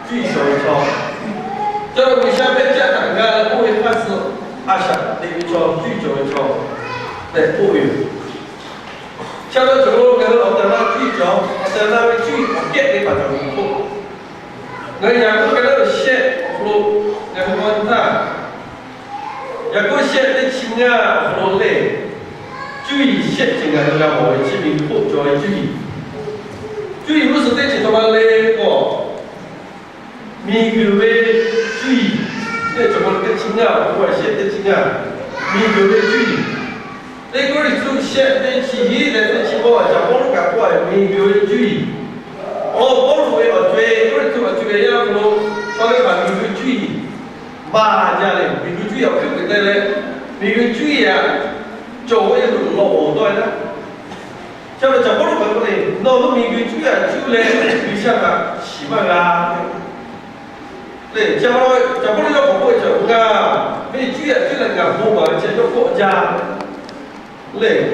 注意手抄。这个为下面家长个不会看是阿想那个抄，注意手抄，来不会。下面就我跟我等到注意抄，等到注意我get你把它弄破。那然后跟那个写，我然后他。然后写的清啊，好嘞。注意写进来都要我知名不注意。注意不是在前头嘛嘞个，米个为注意，那怎么个清啊？我写的清啊，米个为注意。那个里头写的起义的那起我讲我讲过米个为注意。我为我追，我这么追要不，我来把米个注意。嘛家嘞，米个注意要看不得嘞，米个注意啊。做嗰一路路都係啦，就係就嗰度佢哋攞到面具豬啊，豬咧佢先啊，是乜啊？對，就嗰度有個會做㗎，咩豬啊，豬嚟㗎，冇話只有國家，咧，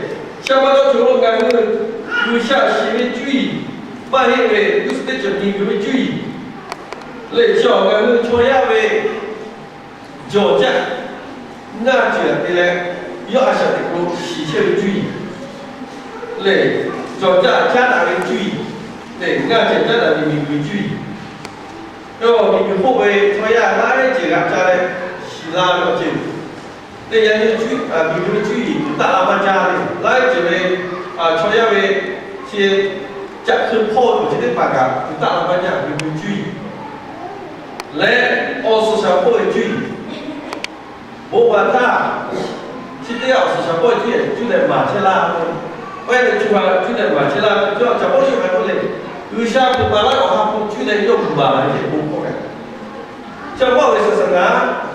像乜都做㗎，佢下是咩豬，萬一嘅都是得做面具豬，咧，就㗎佢錯呀喂，就只，那就係咧。要阿想的我喜切的注意，嘞，做家长的注意，嘞，那家长的民为注意，哟，民后背做呀，哪一几个家嘞，希腊了解，嘞，人家注啊，民的注意，大老板家的，哪一几嘞啊，做呀为些家去破有些的办法，大老板家民为注意，嘞，20小破的注意，不管他。今天要是小伙子就在马切拉，为了就话就在马切拉，就小伙子还不嘞，有下不把那个哈不就在用马来些不破的。小伙子是什么？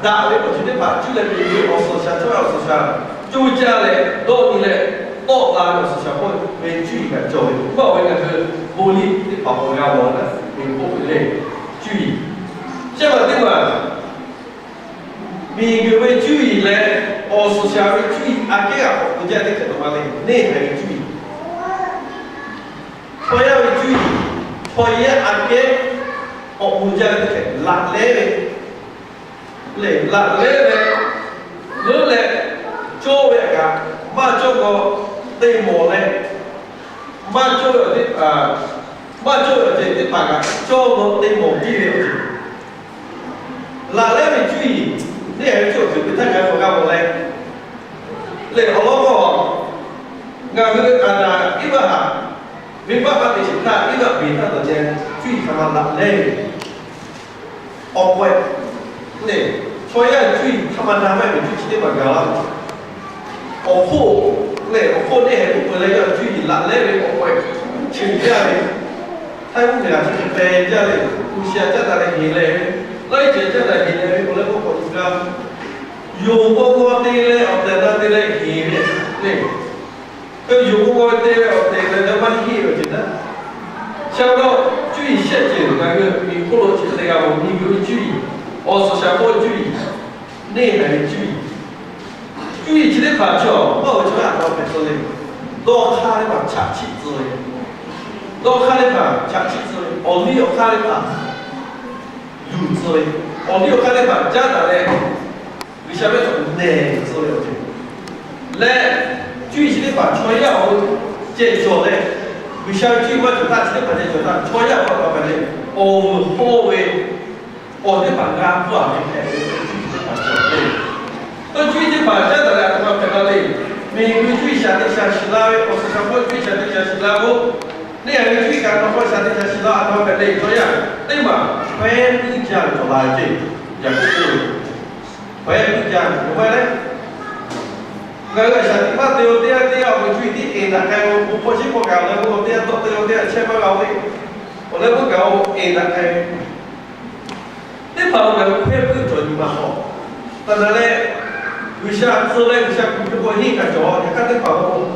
打的我今天把就在比如20下，主要是啥？就家嘞，多你嘞，多拉就是小伙子为注意个做的，不为个是玻璃的保护要我的，为不会嘞注意。下面对嘛？每个为注意嘞。20下为注意，阿几啊，国家的可能话嘞，内还为注意，所以为注意，所以阿几，国家的可辣嘞嘞，辣嘞嘞，热嘞，做为个，嘛做个对模嘞，嘛做有的嘛做有的办个，做个对模比的，辣嘞为注意。你係做條佢睇緊國家冇咧，你學攞個，啱佢呢個嚇，明白法的形態，呢個明白的啫，注意他媽辣咧，惡鬼，你所以要注意他媽南外面注意啲物件啦，惡貨，你惡貨你係唔會咧要注意辣咧你惡鬼，全家你，睇唔明啊，就是病家你，有時啊真係你咧。那一节真的现在我那个国家，有个地嘞，我在那地嘞现嘞，对，跟有个地嘞，我在那地蛮现了，真的。像到注意细节那个，你不如就是那个我们有注意，20下不注意，内涵注意，注意这个法条，我就按照别说的，多看的嘛，恰气之类，多看的嘛，恰气之类，你有看的嘛。有之类，你有看到嘛？家长嘞，为什么说内之类的？来，具体的把创业我介绍嘞，为什么具我就大体的把介绍他创业我搞个嘞，好为，我的把家不好的开，具体的把介绍嘞，那具体把家长嘞，他们看到嘞，每个最下的下希腊位，或是上坡最下的下希腊位。你係要注意緊，我開曬啲就係啦，我俾你咗呀，你嘛，快啲這樣做嚟啫，又唔對，快啲這樣做咩咧？我係實啲乜掉啲我會注意啲嘢啦，係我開始我教咧，我啲多啲車乜搞啲，我咧我教嘢啦係，啲朋友快啲做嘛好，但係咧，有些之類有些如果應該做，你看啲朋友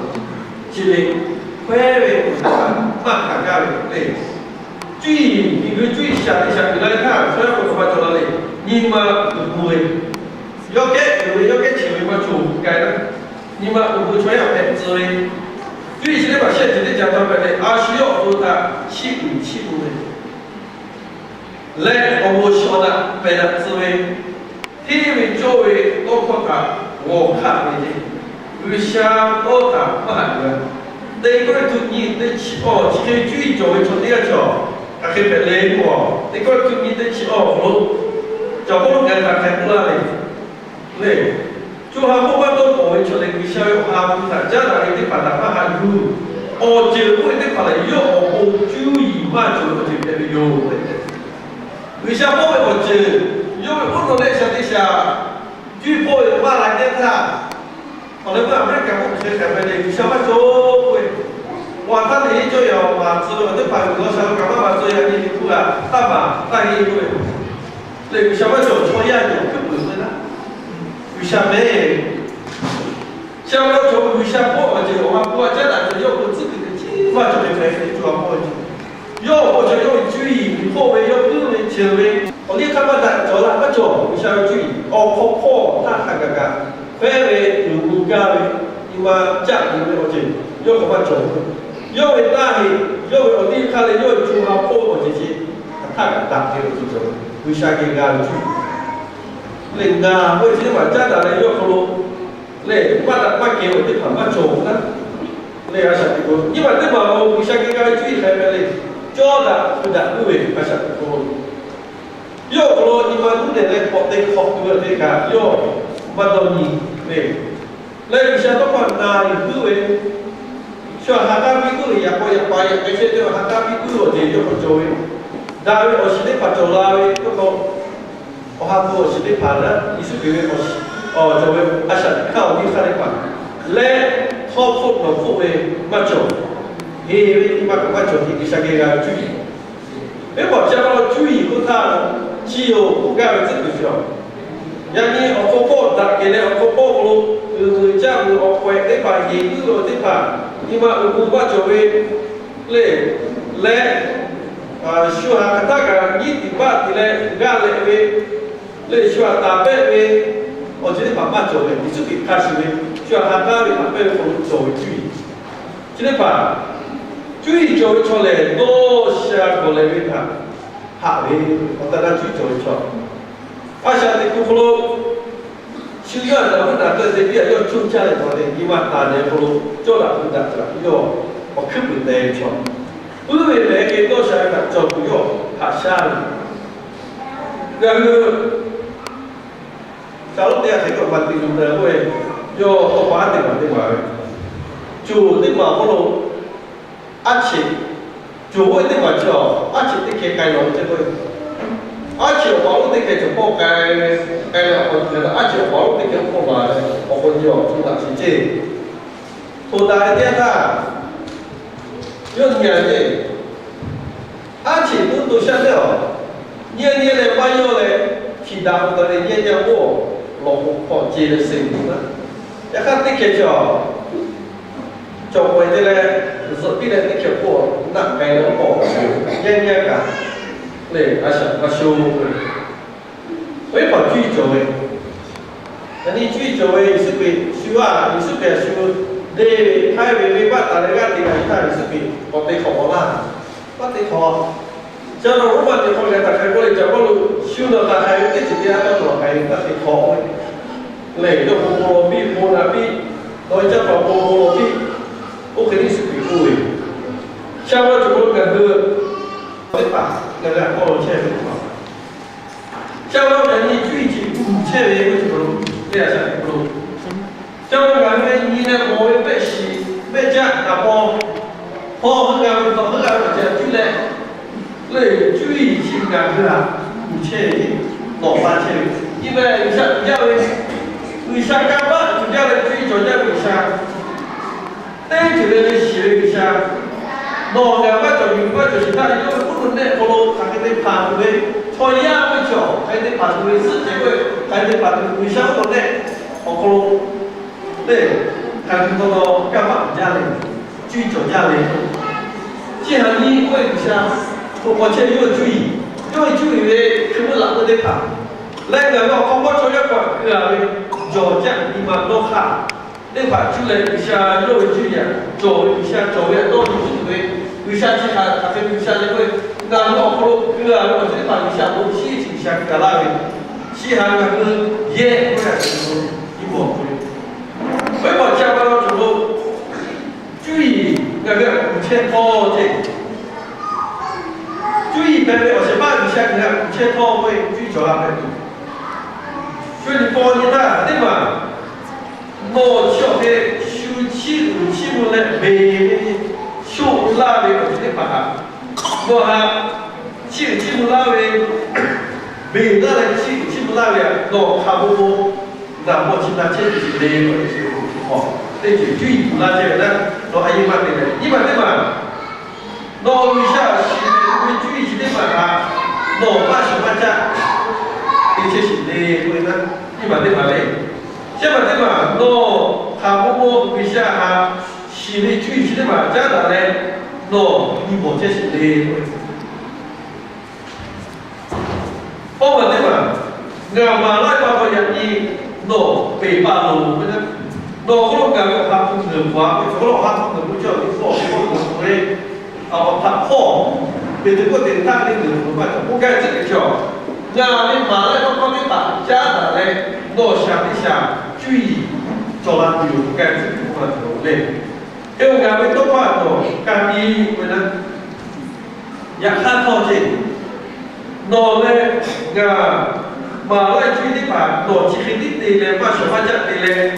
之類。快为慢看家里，对，注意，你可注意下一下，你来看，虽然我发到那里，你嘛不会，要给前面嘛就改了，你嘛不会全要改之类，注意现在把现在的讲到白的，需要和他气度的，来我说的被了滋味，因为作为多国家，我看的为啥我看不喊的？那个土地的气候，其实最作为从那个叫，它可以被雷过，那个土地的气候，就不能干开不了嘞，嘞，就还不管都我们说的为啥要哈不他，家长一定把它把它录，结果一定把它用，注意嘛，就这个用的。为啥不会我知？因为我们在想的下，举破马来电塔，后来我们讲我们是干嘛的？为啥么做会？我他那就要嘛，知道的把多少干嘛做呀？你不啊？大把大一个，那为啥么做错呀？有根本的啦。为啥没？像我做为啥破我就我家长就要我自己的计划就没开始做破就。要或者要注意，后面要不能前面，我你看嘛，做哪个做，你想要注意，破他看看看，反为有家的，因为家里面我就要怎么做，要为大的，要为我你看了要做好破我这些，他打给我做，为啥给家注意？另外，我今晚家长呢要好，嘞，把给我的怎么做呢？嘞，阿啥的个，因为这嘛我为啥给家注意还没嘞？做的不的不为不是不，要不咯你们都得来学的学多的个，要不到你对，来一下都看哪里不为，像哈达比古也不也把也这些就哈达比古的就不做为，但是我现在把做啦为，都讲我哈不我现在把了，意思比为我做为阿啥靠你看的话，来托付的付为么做。因为你把赶快做题，下给个注意。我讲到注意不他，只有不该这个叫。因为我包打给了我包了，这样我会得把业务得把，因为我把作为来说下大家你得把的来干来为，来说大白为，我觉得把作为，你自己开始为，说下大为大白我作为注意，这里把。最做出来多下过来为他，下为我等他最做出，阿下的古罗，修养的我那个这边要出家的话呢，你嘛大年古罗做了不得了，要我根本得做，不为来给多下个做不要下下的，然后，假如你要这个问题中的会，要我把的话，就的嘛古罗。而且，就我的话叫，而且你可以改良这个，而且网络你可以就包改了，我觉得，而且网络你可以包嘛，我们要做哪些这，做大一点的，要年的，而且都想了，年的玩意嘞，其他的嘞年我老好接的生意呢，一看你可以叫。做过的嘞，就是别人那些货，那该能包，年年干，嘞，阿啥阿修，为把最做的，那你最做的是被修啊，是被修，你还为把大家个地方他是被我得考啦，我得考，假如我把地方给打开过来，假如修了打开，这几天他都还他得考，嘞，就菠萝蜜，菠萝蜜，我一把菠萝蜜。我肯定是比不为，像我这个那个，对吧？那个我前面嘛，像我这你最近前面有什么？这样子不咯？像我讲的，你呢？我买西买家那包，包很干很干这就来，最近那个啊，5千老3千，因为为啥干嘛？人家的最主要为啥？但是呢，写了一下，老两个就用个就是他因为不能那好咯，还得爬出来，穿一样的脚，还得爬出来是结果，还得爬出来相同的，好咯，对，还是到干嘛家里，去酒家里，这样你为啥？我这要注意，因为注意的，可能懒得爬，那个我做一个个脚架，你们都看。那块出来一下肉一样，走一下走呀，到底是对，为啥去咖啡为啥就会那老婆个我这把为啥我西去下个那个西汉那个也不然是一模不的，为把加班了之后注意那个5000套这。注意别别，我先把你先看5000套会注意脚拉排度，所以你包你那对吧？我小孩修起步来没修拉为我的把，我还起步拉为没那来起步拉为我卡不那我其他这是累或者是哦，这就注意那这个呢，我还一般的，一般对吧？我一下是。注意起来嘛，老爸小爸家，而且是的，为呢，一般的嘛嘞，下半的嘛，老他不为啥哈，是的注意起来嘛，家长嘞，老你莫这是的，我们的嘛，俺马来巴巴人的老北巴路，为呢，老可能讲他不能话，可能他不能叫你说，不能嘞，啊，他好。别的过点大的人不管，不该这个叫，那你马来方面把家长嘞，我想一想，注意做了有该这个方面嘞，因为俺们都看到，干比为了也看到这，那嘞，俺马来注意把那这个的嘞，把小孩家的嘞，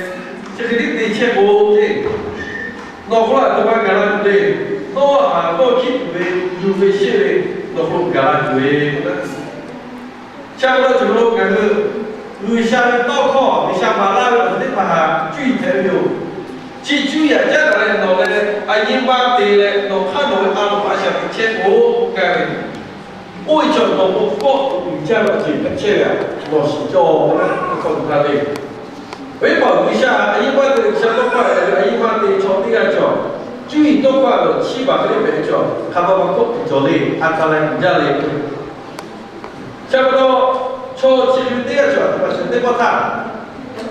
这个的全部这，那后来都把俺那嘞。我去为有些些嘞，那好干为那，像我这种那个，为啥高考，为啥马拉我的把注意点有，记住呀，这个嘞，那嘞，因为对嘞，那看到俺发现的结果，干为什么我国有这样的这个，我是叫我告诉他嘞，为保为啥？因为这个相当快，因为对从这个叫。注意多qua了700个人叫，他把国做嘞，按照来人家嘞。差不多从这个第二叫，把现在把他，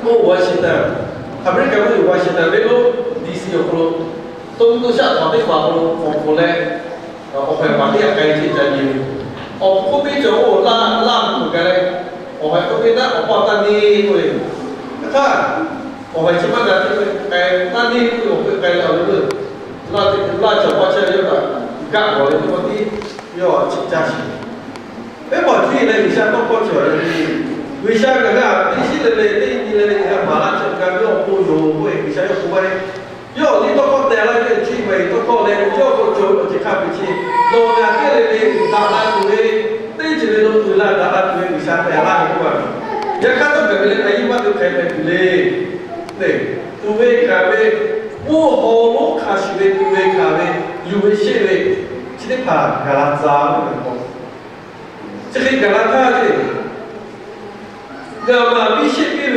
我现在，他们讲的我现在那个历史有个，都下场的话，我嘞，我还把这个改进在里面。后边就我拉不改嘞，我还后边那我把单的会，看，我还起码在这个改单的我会改了这个。那讲话现在有点干我的这个地要增加些。我注意了一下，包括这的，为啥个啊？这些人你看马拉松干要不有会，为啥要不会？要你包括带来的机会，包括来要不就去看不起，老两个人打打赌的，对这个都对了，打打赌的为啥带来的嘛？也看到别人一般都开开赌的，对，赌的开的。我好多卡西的对位卡的，有一些的，这个怕格拉扎那个，这个格拉扎的，那么一些的，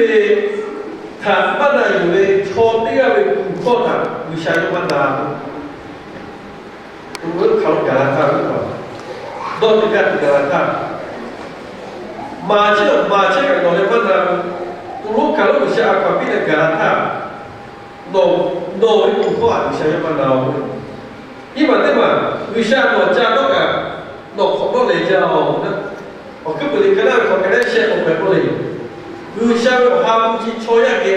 他把那有的超这个的不可能，为啥要把那？我们考虑格拉扎那个，到底干格拉扎？马这个我来把那，如果考虑一下，旁边的格拉扎。no itu kuat misalnya mana iman tema bisa no jatuh kan no kau boleh jauh na aku boleh kenal kau kenal saya aku boleh bisa hamu ci coya ke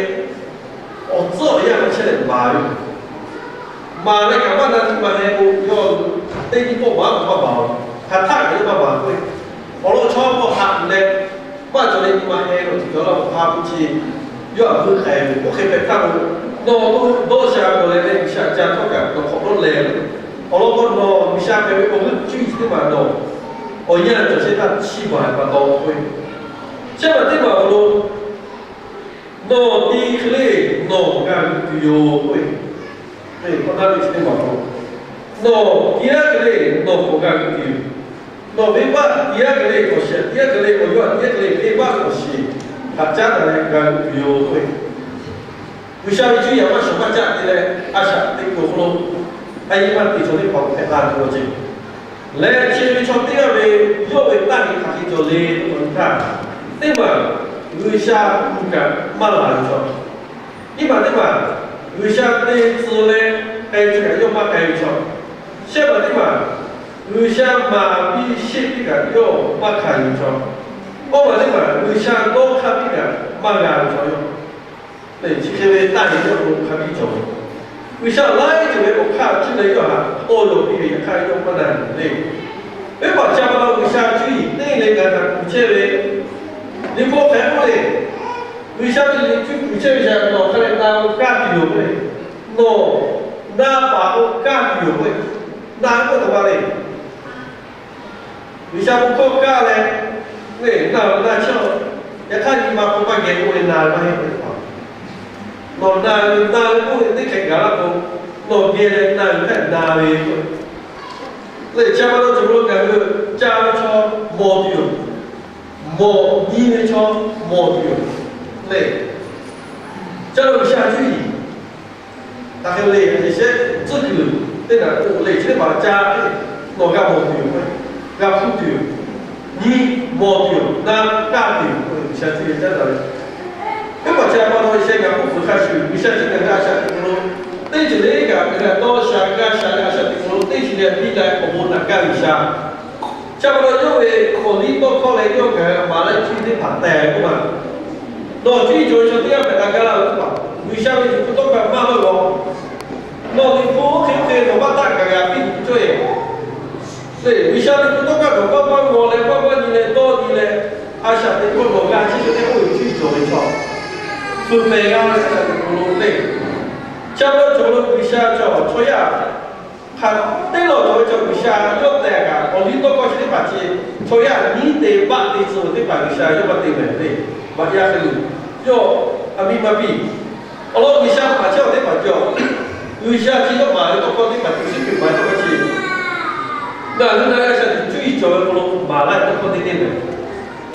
oh so ya macam ni baru mana kapan nanti mana aku yo tadi kau bawa apa bawa kata dia bawa aku kalau coba hak le macam ni mana aku kalau hamu ci yo aku kayak aku kayak tahu都下过来的，下家头干，都好多来了。好多我你下边我们具体的嘛都，我一样就是他700把刀会。下面这嘛我都第一类干有会，对，我那里是嘛都，第二个类干有，没办第二个类我写，第二个类我用，第二个类没办我写，他家的那干有会。为啥你注意我什么价的嘞？阿啥的个路，一般地方的跑太大多钱。来，前面从第二位，右位大的卡去做嘞，你看，对吧？为啥不敢慢来做？一般对吧？为啥的字嘞？这个要慢改做？下面的嘛，有些马比些比个有马看有错，我们的嘛有些多看比个马干有错用，对，这些为大人要不看比错，有些来就为我看进来要哈，我有比也看用不难对，为把家到有些注意，那那个呢，这为你不看不嘞，有些你就不这些，我看来那干比有嘞，我那把我干比有嘞。哪个头发嘞？为啥不靠干嘞？喂，那像，也看你妈不把给我拿来买的话，那不你看干了不？那别人那看拿来不？那家嘛都怎么感觉家里车没丢，没你的车没丢，嘞，这种下注意，大家嘞这些这个。对的，我累积把家我干冇丢，干不丢，你冇丢，那干丢，像这个这样的，那么家把到一些干不开始，你像这个干下定路，对起那个多下干下定路，对起来比来我们干一下，家把到因为考虑到考虑要个马来去的盘带个嘛，那最主要是第二个大家了，对吧？为啥你不多干慢慢搞？那你不可以把大家给并对，对，为啥你不多干个帮我来，帮你来多你来，阿想你不我干，其实你会去做一操，分配啊，是不努力，将来做了为啥叫错呀？他对了做就为啥要那个，我你多搞些把钱，错呀，你得把你做的把为啥要把对没对，把压力，要阿咪嘛比，我为啥把叫的把叫？有些几个买的都搞的买就是品牌这个钱，那那是最早的不能买来都搞的点的，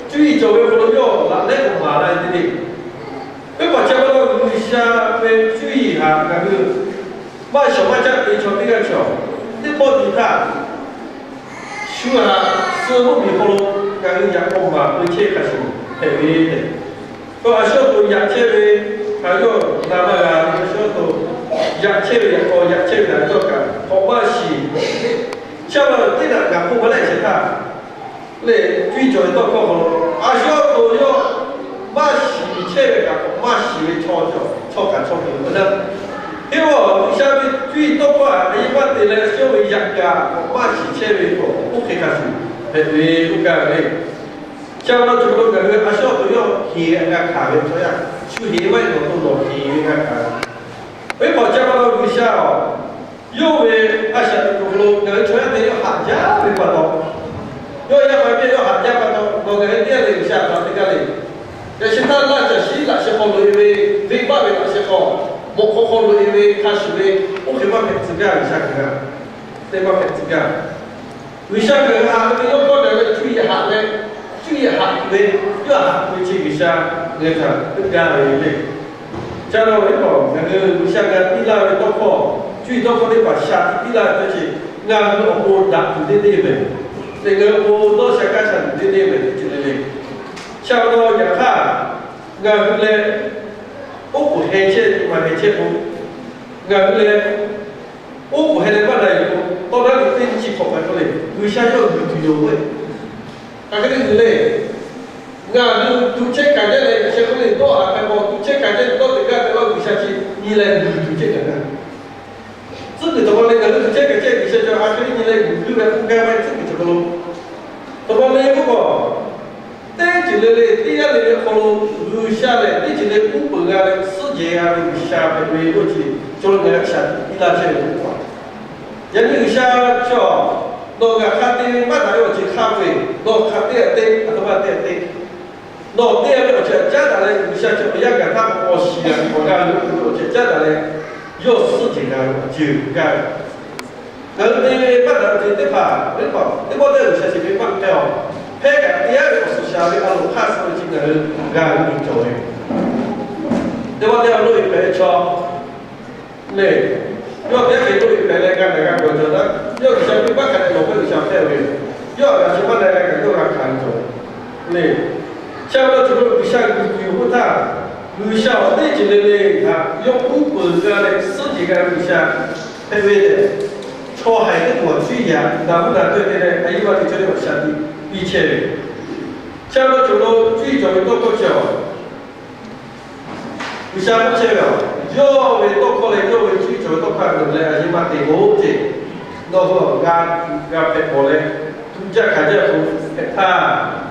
最早的不能要拿来个买来的点，那把这个有些要注意一下，那个买小卖家比较比较少，你包底他，说下师傅比不能，那个阳光嘛，而且还是很危的，说小多阳气的，还有那么个小多。压切的或压切的做个，好把洗，像了对了，俺不回来是他，嘞最主要到过后，阿小都要把洗切的个，把洗的炒平不能，因为下面最多话，一般的来稍微压个，把洗切的个不可以开始，对不干嘞，像了这个阿小都要黑个卡的这样，去黑外头都落黑个卡。为跑家嘛都为啥哦？因为阿想的路，那个船得要下家没办到，要外面要下家办到，那个店里下到那个里，但是他那些那些好路因为尾巴为那些好，莫好路因为他是为我给把牌子干一下看，对把牌子干，为啥个啊？那个要搞那个注意下嘞，注意下嘞，要下回去一下，那个更加的累。加上那个像个地拉的多靠，最多可能把下地拉这些，俺们我打土的那边，那个我到下干啥土的那边就那里，像到养哈，俺们嘞，我不黑钱，嘛黑钱不，俺们嘞，我不黑的把来有，到那里飞机跑过来，为啥要旅游会？那个是嘞。那你check感觉嘞，些可能多啊，看我check感觉多这个为啥去？你来check感觉，这个怎么嘞？那个check感觉，你说叫阿克你来旅来不干嘛？这个怎么咯？怎么嘞？不过，但就嘞，第二嘞，可能留下来，你就嘞不本啊嘞，世界啊嘞，下边为过去，就那个下一大些文化，人留下叫那个咖啡，马上要去咖啡，那咖啡店，他妈店。那第二个就加大来，你像这么样个，他我西啊，我讲如就加大来，要事情啊就干。那你不能就对吧？你讲，你我这有些是没放掉，拍个第二个是下面阿鲁卡斯的这个干民族的，你我这要录一排车，嘞，要别给录一排来干那个工作的，要下面不可能弄个小单位，要个什么来个都要看着，嘞。像那这个像有他，有小那几类的啊，用五本个的十几个以下，对不对？错海的我去呀，那不然对对对，还有我的这里我下地一切，像到就到最早的多个桥，不像不切了，要为多个嘞，要为最早多块人嘞，还是嘛地五节，那个压白过嘞，都家看见他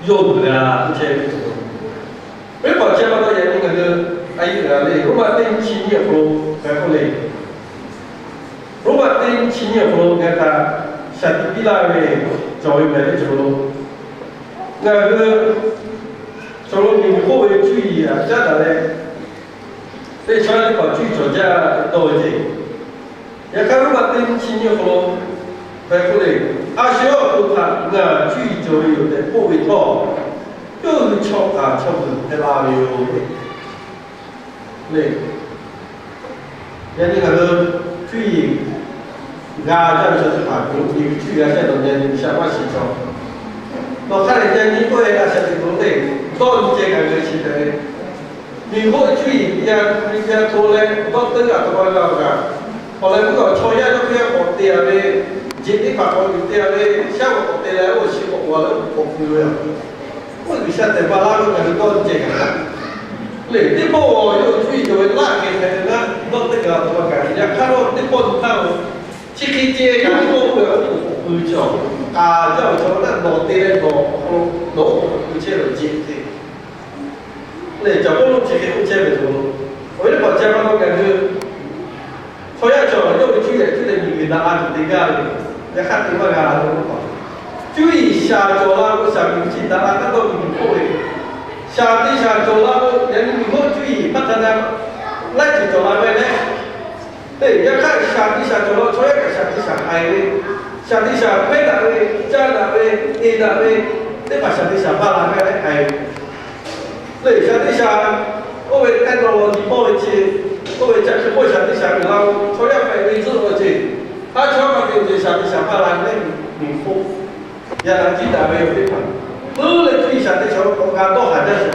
用的不切。为保证到眼睛那个哎呀嘞，如果定期也不还不嘞，如果定期也不给他下地比来嘞，作为买的走路，那个走路你后为注意啊，这样嘞，对穿的把注意做家多一点，也看如果定期也不还不嘞，阿需要都他那注意就有的不为错。就是敲啊敲门在哪里哟？嘞，人家那个注意，啊，这样说是法律，你注意啊，这种人想法是错。我看人家你不会那些东西，到这个是的，你会注意人家多嘞，到等下多那个，后来不搞错呀，都不要搞掉嘞，今天把搞掉嘞，下午搞掉嘞，我去我了，我不要。我以前在巴拉那个到这个，嘞，你把我又去就拉给人家，到这个怎么干？人家看到你把他去去接，看到我不叫，啊，叫叫那落地嘞，落不接了接的，嘞，就不能直接不接没错。我一把接巴拉感觉，所以叫要去的你那安住的家里，你看你们家都不好。注意下周啦，我下面记得啊，那个民国的，下周啦，人民国注意，不单单来就做那边嘞，对，要看下周啦，所以个下海的，下配那边，加那边，A那边，你把下把那边海，对，我为看到我地方的去，我为讲去我下然后所以海位置我去，他全部就下把那边民国。也能记得没有对吧？不能注意下的时候，我讲都还在说，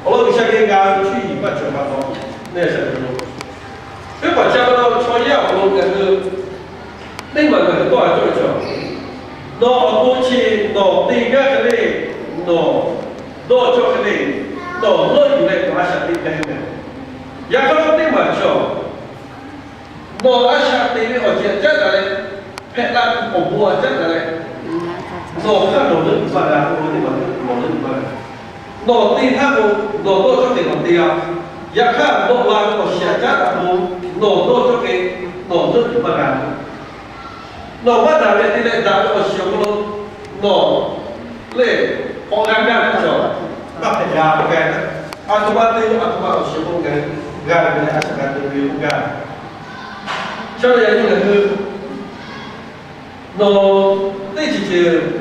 我们下面讲注意不全部都那是什么？如果讲到创业，我们那个另外一个多少做做，拿过去拿第二个嘞，拿做个嘞，拿有嘞拿下的干的，也可能另外做，拿下的嘞或者这个嘞，拍烂红布啊这个嘞。挪看挪人办啊，我哋挪人办。挪地他冇挪多咗地挪地啊，一看挪啦個寫家冇挪多咗嘅挪人辦啊。挪乜嘢咧？啲咧打個小咯，挪咧我啱啱做，乜嘢啊？嘅，阿托馬啲阿托馬個小公嘅，嘅咧阿成日都要嘅。所以有啲人去挪。那就是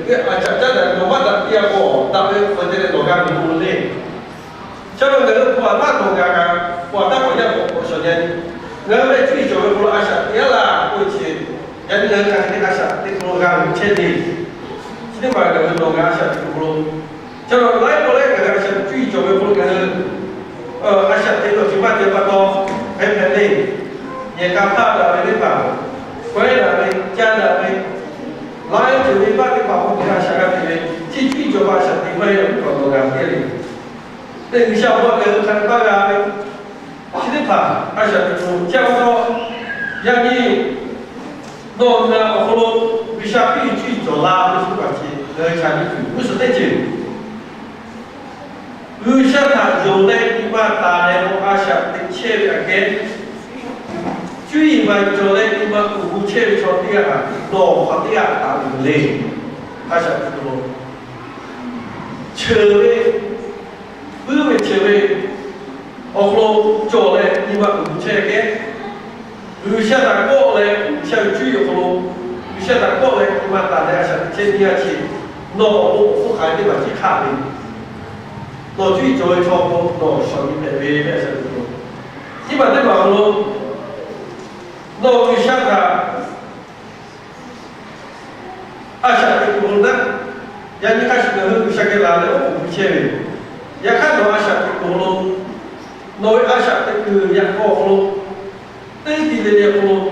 真的，我们第二个，特别我这个老家民工嘞，像那个我大老家我大我也我说的，我们最主要不阿啥，第二啦，过去人看那阿啥，那老家有钱的，今天买那个老家啥不咯，像来过来个阿啥，最主要不个阿啥，这个就把这把刀还便宜，也刚大的那个，回来的家的的。来就你把你把我给他下个地方，继续就把小地方有搞到两边里。那你像我给看大家的，现在他小地方叫做让你弄那后头为啥必须做啦？不是关系，看你不是那句。为啥他有来你把大来我阿下的切两边？注意嘛，做嘞你们五千床底下，老房底下打不累，还想什么？车嘞，不是车嘞，后头做嘞你们五千个，有些人过嘞，像注意后头，有些人过嘞，你们大家想千底下去，老不还得把去看的，老注意做嘞超过老小一点的那什么，基本上后头。那我就想他，阿下的工人，人家开始那个下个来了，我不切，也看到阿下的工人，那阿下的个也好咯，对的也好咯，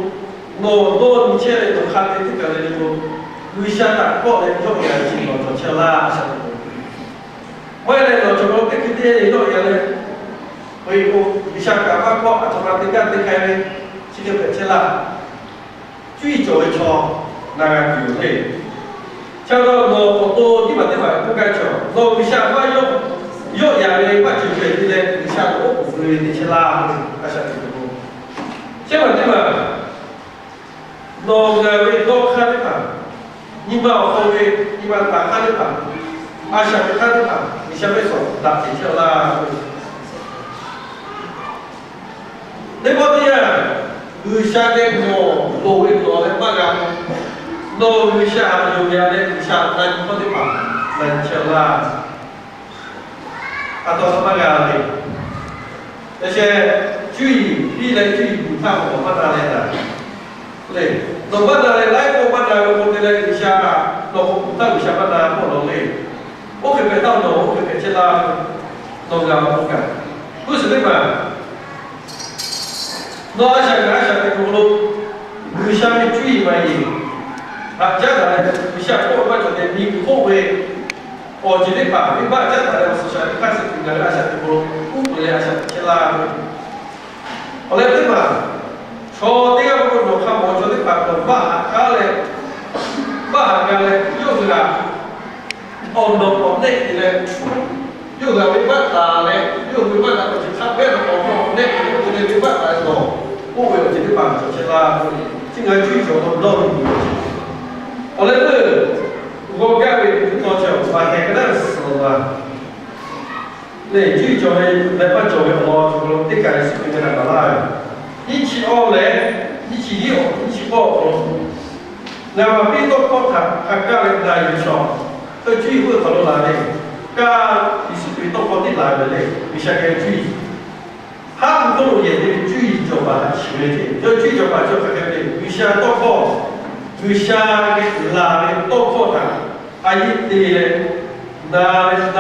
多你切的都看的这个的就为啥打破的用眼睛就切啦啥的，为了就这个这个的用眼的，所以我为啥干嘛破啊？从那这个开的，这个切啦，最早的错那个有的，像到多地方不该错，为啥我用眼的我就觉得为啥我不会的切啦，啊啥的不，像我这么。弄个为多看的吧，你把后卫一般打看的吧，下面看的吧，你下面说打几条啦？那个的呀，为啥的我多为多的嘛个？为啥有呀的为啥难看的吧？难条啦？到什么个的？那些注意，必然注意不看我们哪来的？嘞，那么呢，来我们呢，我们来一下，那我到一下么呢？我弄嘞，我可以到弄，我可以去啦，弄个不干，不是的嘛？那下的公路，为啥么注意嘛？将来为啥我觉得你后悔？我觉得吧，你把将来我是想开始跟个下的公路，不来下去啦，后来对嘛？说这个我看我说的把巴干嘞，又是个那嘞，又是没办法嘞，又没办法去看别的那又没办法说，我有这个办法去啦，这个追求都不到你。后来我改为多少发现个那死了，那追求的来把教育好，就这个是跟那个啦。一起学来，一起学，一起学。那么别个课堂，教的来有效，和聚会好多来的，教也是别个课的来的嘞，为啥该注意？他不可能也得注意就把它起来的，要注意就把就看看的，为啥多课？为啥个来的多课堂？一对嘞，那有效，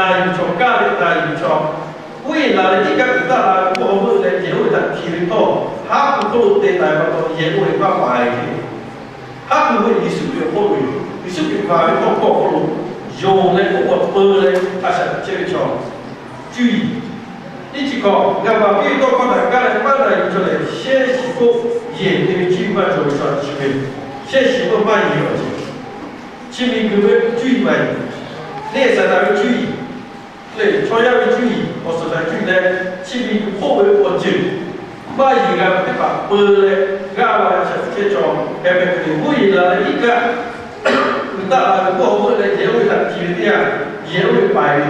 教的那有效。未来的一个大啦，我们来结尾的提领导，他不可能对大家都结尾发坏的，他不会一时不考虑，一时不考虑都考虑，用来我本来他是这个叫注意，一起搞，那么别到刚才刚才班长出来，先习过眼睛基本上上机会，先习过慢一点，前面各位注意慢一点，练习大家注意。对，创业的注意，我说在注意呢，前面后尾我就，把一个对吧？本来俺们是这种，改变的，为了一个，大了过后来结尾的提的呀，结尾摆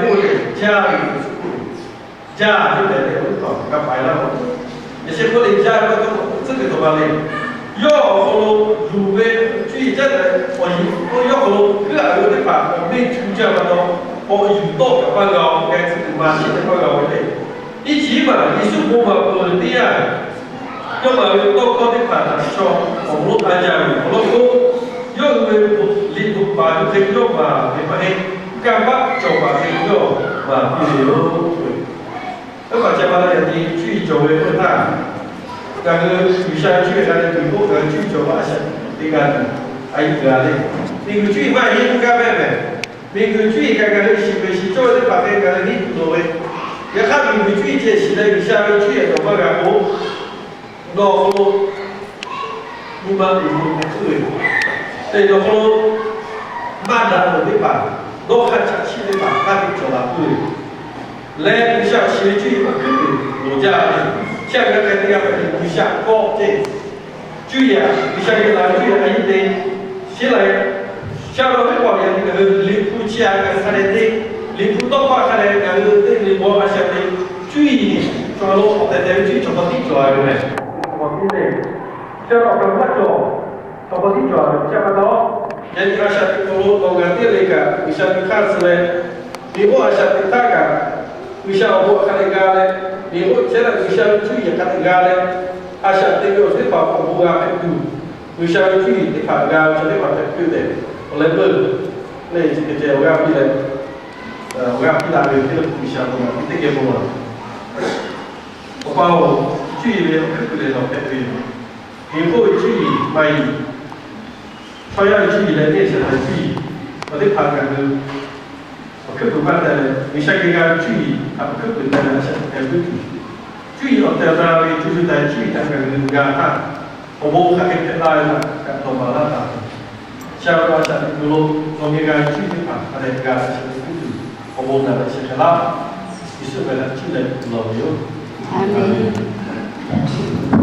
过的家里，家就在那个搞，搞摆了，那些过的家那个这个怎么嘞？要和如为注意这个，我要和各个对吧？我们出家嘛都。我遇到个报告，该是马新的报告的，一起嘛，你是我们本地啊，要么到高的盘上说，我们参加我们说，要为领导把这个要嘛，没发现，干嘛就把这个要嘛，比如，那么这帮人的去作为困难，那个有些去那个美国的去做嘛是，这个还有个嘞，那个去嘛也不干呗。每个注意看看那个行为是做的把那个你不作为，也看每个注意这些的下面注意怎么干活，然后你们有对，对，然后慢的对吧？老汉讲起对吧？那你做了对，来不像起来注意不可以，老家的，像刚才那样的不像高对，注意啊，不像个哪注意还一得，先来。像我们讲的那个领导起啊，跟他的领导到话他的那个领导啊，像的注意，做了好的注意做好的做啊，对不对？做好的，像我们不做，做好的做，像不到，人家像的做弄个的那个，你像你看是嘞，你我像的大个，你像我看那个嘞，你我现在你像注意看那个嘞，啊像那个是把服务啊很多，你像注意的看个，就是把它对的。我来问，那这个我要比来，我要比他们这个不相同嘛，这个不嘛，我把我注意力看不来了，看对了，以后注意买，超要注意来练习来注意，我的爬杆子，我可不管的，你下个月注意，啊，可不管的，下个月注意，我在那里就是在注意那个人家他，我不看见他了，看到马拉他，下个月下个月我们家注意他，他在家下个月，我不拿来下个啦，于是为了注意老友，阿门。